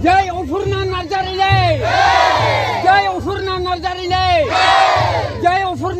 जय अपर्णा नार्जारी जय अपर्णा नार्जारी जय Aparna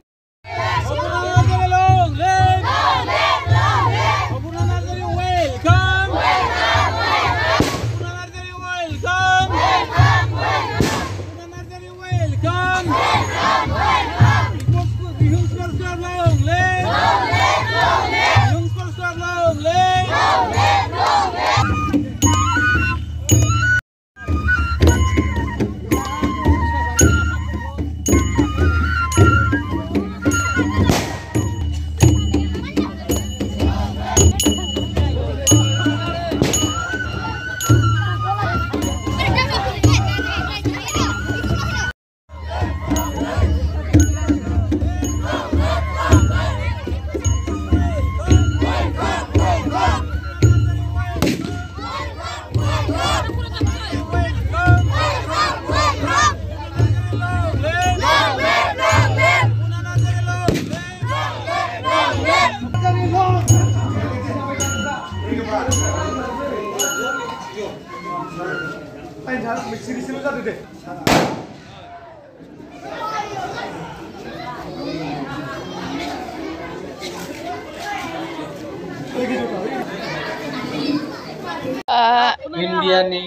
India ni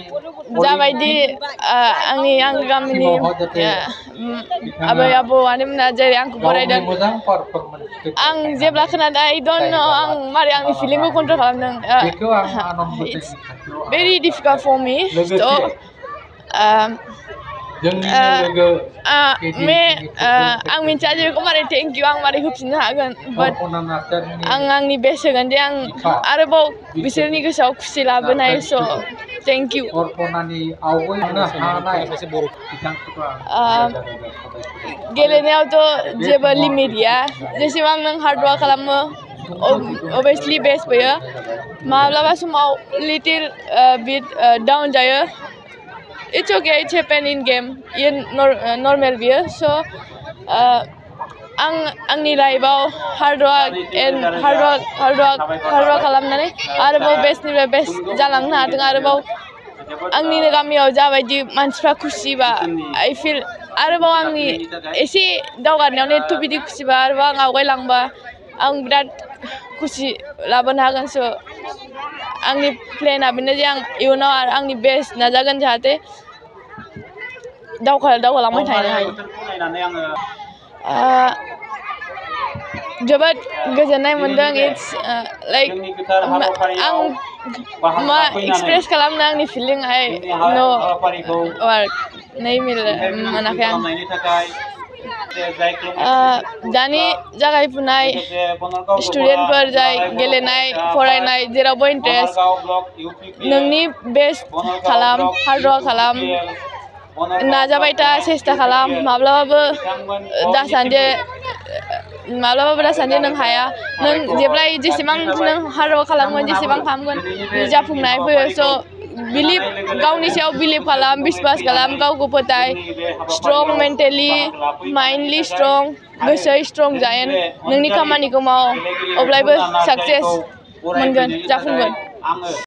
जाबायदि आंनि गामिनि आबै आबौ आनैमोना जेरै आंखौ बरायदों आं जेब्ला खोनादों I don't know आं मारै आंनि फिलिंखौ कन्ट्रल खालामदों it's very difficult for me so आं मिन्थिया जे बेखौ मारै थेंक इउ आं मारै होफिननो हागोन बाट आं आंनि बेस्ट होगोन दे आं आरोबाव बिसोरनि गोसोआव खुसि लाबोनाय स थेंक इउ गेलेनायावथ' जेबो लिमिट गैया जेसेबां नों हार्ड वार्क खालामो अभियासलि बेस्ट फैयो माब्लाबा समाव लिटिल बिट डाउन जायो It's okay, it's happen in game. Normal beer. So, आंनि लाइफआव hard work खालामनानै आरोबाव बेस्टनिफ्राय बेस्ट जालांनो हादों आरोबाव आंनि गामियाव जाबायदि मानसिफ्रा खुसिबा I feel आरोबाव आंनि एसे दावगानायावनो एथ' बिदि खुसिबा आरोबाव आं आवगायलांबा आं बिराद खुसि लाबोनो हागोन स' आंनि प्लेनआ बेनो जे आं इयुनाव आंनि बेस्ट नाजागोन जाहाथे दावगालांबाय थानो हायो जोबोद गोजोननाय मोनदों इट्स लाइक आं मा एक्सप्रेस खालामनो आंनि फिलिं आइ नो वार्ड नै मोनाखै आं दानि जागायफुनाय स्टुडेन्टफोर जाय गेलेनाय फरायनाय जेरावबो इन्टारेस्ट नोंनि बेस्ट खालाम हार्ड वार्क खालाम नाजाबाय था सेस्था खालाम माब्लाबाबो दासान्दि नों हाया नों जेब्लाय जेसेबां नों हार्ड वार्क खालामगोन जेसेबां खालामगोन जाफुंनाय फैयो स' बिलिभ गावनि सायाव बिलिभ खालाम बिश्वास खालाम गावखौ फोथाय स्ट्रं मेन्टेलि माइन्डलि स्ट्रं गोसोयै स्ट्रं जायेन नोंनि खामानिखौ माव अब्लायबो साक्सेस मोनगोन जाफुंगोन